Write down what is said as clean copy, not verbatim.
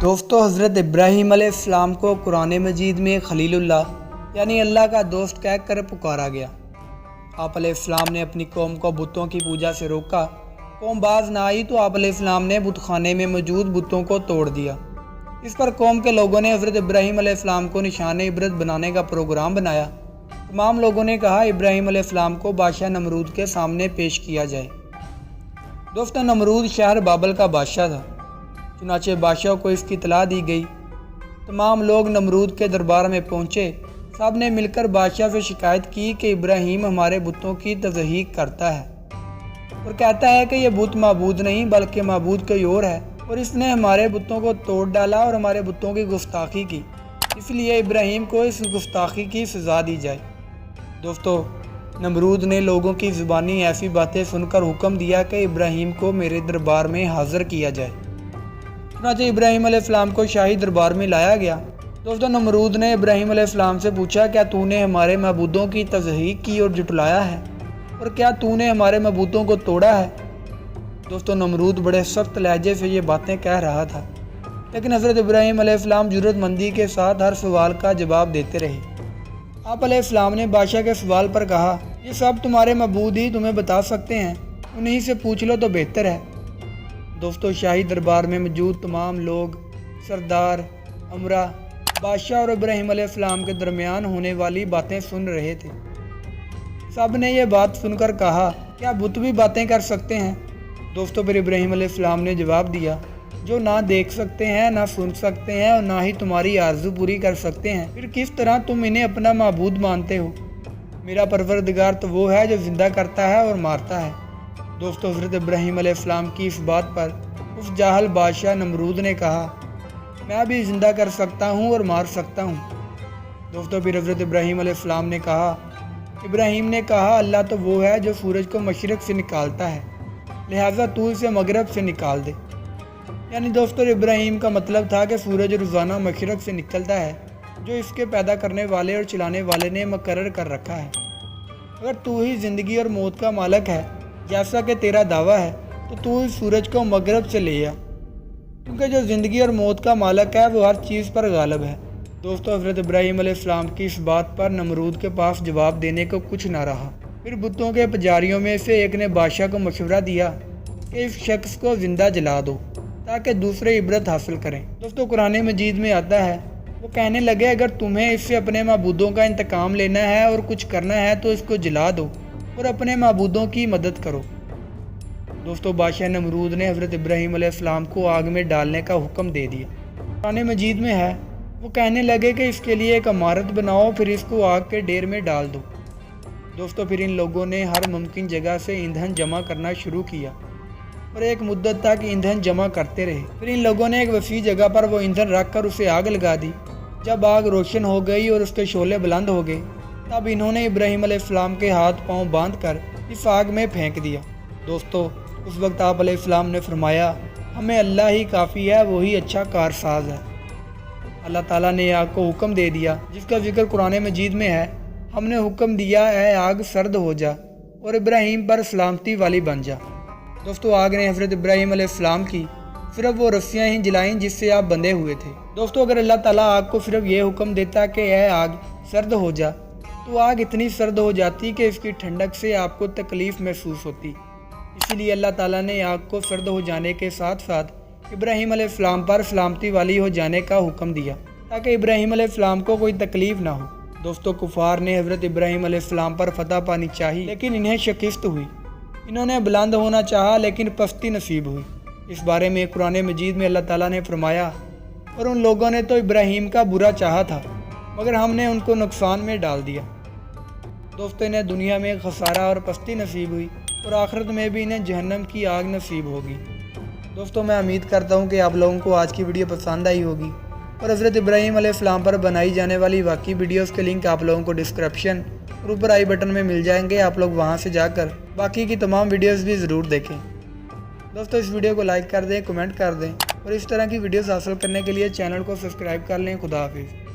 دوستو حضرت ابراہیم علیہ السلام کو قرآن مجید میں خلیل اللہ یعنی اللہ کا دوست کہہ کر پکارا گیا۔ آپ علیہ السلام نے اپنی قوم کو بتوں کی پوجا سے روکا۔ قوم باز نہ آئی تو آپ علیہ السلام نے بت خانے میں موجود بتوں کو توڑ دیا۔ اس پر قوم کے لوگوں نے حضرت ابراہیم علیہ السلام کو نشان عبرت بنانے کا پروگرام بنایا۔ تمام لوگوں نے کہا ابراہیم علیہ السلام کو بادشاہ نمرود کے سامنے پیش کیا جائے۔ دوستو نمرود شہر بابل کا بادشاہ تھا، چنانچہ بادشاہ کو اس کی اطلاع دی گئی۔ تمام لوگ نمرود کے دربار میں پہنچے۔ سب نے مل کر بادشاہ سے شکایت کی کہ ابراہیم ہمارے بتوں کی تضحیق کرتا ہے اور کہتا ہے کہ یہ بت معبود نہیں بلکہ معبود کوئی اور ہے، اور اس نے ہمارے بتوں کو توڑ ڈالا اور ہمارے بتوں کی گستاخی کی، اس لیے ابراہیم کو اس گستاخی کی سزا دی جائے۔ دوستو نمرود نے لوگوں کی زبانی ایسی باتیں سن کر حکم دیا کہ ابراہیم کو میرے دربار میں حاضر کیا جائے۔ چنانچہ ابراہیم علیہ السلام کو شاہی دربار میں لایا گیا۔ دوستو نمرود نے ابراہیم علیہ السلام سے پوچھا کیا تو نے ہمارے معبودوں کی تضحیق کی اور جھٹلایا ہے، اور کیا تو نے ہمارے معبودوں کو توڑا ہے؟ دوستو نمرود بڑے سخت لہجے سے یہ باتیں کہہ رہا تھا، لیکن حضرت ابراہیم علیہ السلام جرأت مندی کے ساتھ ہر سوال کا جواب دیتے رہے۔ آپ علیہ السلام نے بادشاہ کے سوال پر کہا یہ سب تمہارے معبود ہی تمہیں بتا سکتے ہیں، انہی سے پوچھ لو تو بہتر ہے۔ دوستو شاہی دربار میں موجود تمام لوگ، سردار، امرا، بادشاہ اور ابراہیم علیہ السلام کے درمیان ہونے والی باتیں سن رہے تھے۔ سب نے یہ بات سن کر کہا کیا بت بھی باتیں کر سکتے ہیں؟ دوستو پھر ابراہیم علیہ السلام نے جواب دیا جو نہ دیکھ سکتے ہیں، نہ سن سکتے ہیں اور نہ ہی تمہاری آرزو پوری کر سکتے ہیں، پھر کس طرح تم انہیں اپنا معبود مانتے ہو؟ میرا پروردگار تو وہ ہے جو زندہ کرتا ہے اور مارتا ہے۔ دوستو حضرت ابراہیم علیہ السلام کی اس بات پر اس جاہل بادشاہ نمرود نے کہا میں بھی زندہ کر سکتا ہوں اور مار سکتا ہوں۔ دوستو پھر حضرت ابراہیم علیہ السلام نے کہا ابراہیم نے کہا اللہ تو وہ ہے جو سورج کو مشرق سے نکالتا ہے، لہٰذا تو اسے مغرب سے نکال دے۔ یعنی دوستو ابراہیم کا مطلب تھا کہ سورج روزانہ مشرق سے نکلتا ہے جو اس کے پیدا کرنے والے اور چلانے والے نے مقرر کر رکھا ہے۔ اگر تو ہی زندگی اور موت کا مالک ہے جیسا کہ تیرا دعویٰ ہے تو اس سورج کو مغرب سے لے آ، کیونکہ جو زندگی اور موت کا مالک ہے وہ ہر چیز پر غالب ہے۔ دوستو حضرت ابراہیم علیہ السلام کی اس بات پر نمرود کے پاس جواب دینے کو کچھ نہ رہا۔ پھر بتوں کے پجاریوں میں سے ایک نے بادشاہ کو مشورہ دیا کہ اس شخص کو زندہ جلا دو تاکہ دوسرے عبرت حاصل کریں۔ دوستو قرآن مجید میں آتا ہے وہ کہنے لگے اگر تمہیں اس سے اپنے معبودوں کا انتقام لینا ہے اور کچھ کرنا ہے تو اس کو جلا دو اور اپنے معبودوں کی مدد کرو۔ دوستو بادشاہ نمرود نے حضرت ابراہیم علیہ السلام کو آگ میں ڈالنے کا حکم دے دیا۔ قرآن مجید میں ہے وہ کہنے لگے کہ اس کے لیے ایک عمارت بناؤ پھر اس کو آگ کے ڈیر میں ڈال دو۔ دوستو پھر ان لوگوں نے ہر ممکن جگہ سے ایندھن جمع کرنا شروع کیا اور ایک مدت تک ایندھن جمع کرتے رہے۔ پھر ان لوگوں نے ایک وسیع جگہ پر وہ ایندھن رکھ کر اسے آگ لگا دی۔ جب آگ روشن ہو گئی اور اس کے شعلے بلند ہو گئے تب انہوں نے ابراہیم علیہ السلام کے ہاتھ پاؤں باندھ کر اس آگ میں پھینک دیا۔ دوستو اس وقت آپ علیہ السلام نے فرمایا ہمیں اللہ ہی کافی ہے، وہی اچھا کارساز ہے۔ اللہ تعالیٰ نے آگ کو حکم دے دیا جس کا ذکر قرآن مجید میں ہے ہم نے حکم دیا اے آگ سرد ہو جا اور ابراہیم پر سلامتی والی بن جا۔ دوستو آگ نے حضرت ابراہیم علیہ السلام کی صرف وہ رسیاں ہی جلائیں جس سے آپ بندھے ہوئے تھے۔ دوستو اگر اللہ تعالیٰ آگ کو صرف یہ حکم دیتا کہ اے آگ سرد ہو جا تو آگ اتنی سرد ہو جاتی کہ اس کی ٹھنڈک سے آپ کو تکلیف محسوس ہوتی۔ اسی لیے اللہ تعالیٰ نے آگ کو سرد ہو جانے کے ساتھ ساتھ ابراہیم علیہ السلام پر سلامتی والی ہو جانے کا حکم دیا تاکہ ابراہیم علیہ السلام کو کوئی تکلیف نہ ہو۔ دوستو کفار نے حضرت ابراہیم علیہ السلام پر فتح پانی چاہی لیکن انہیں شکست ہوئی۔ انہوں نے بلند ہونا چاہا لیکن پستی نصیب ہوئی۔ اس بارے میں قرآن مجید میں اللہ تعالیٰ نے فرمایا اور ان لوگوں نے تو ابراہیم کا برا چاہا تھا مگر ہم نے ان کو نقصان میں ڈال دیا۔ دوستو انہیں دنیا میں خسارہ اور پستی نصیب ہوئی اور آخرت میں بھی انہیں جہنم کی آگ نصیب ہوگی۔ دوستو میں امید کرتا ہوں کہ آپ لوگوں کو آج کی ویڈیو پسند آئی ہوگی اور حضرت ابراہیم علیہ السلام پر بنائی جانے والی واقعی ویڈیوز کے لنک آپ لوگوں کو ڈسکرپشن اور اوپر آئی بٹن میں مل جائیں گے، آپ لوگ وہاں سے جا کر باقی کی تمام ویڈیوز بھی ضرور دیکھیں۔ دوستو اس ویڈیو کو لائک کر دیں، کمنٹ کر دیں اور اس طرح کی ویڈیوز حاصل کرنے کے لیے چینل کو سبسکرائب کر لیں۔ خدا حافظ۔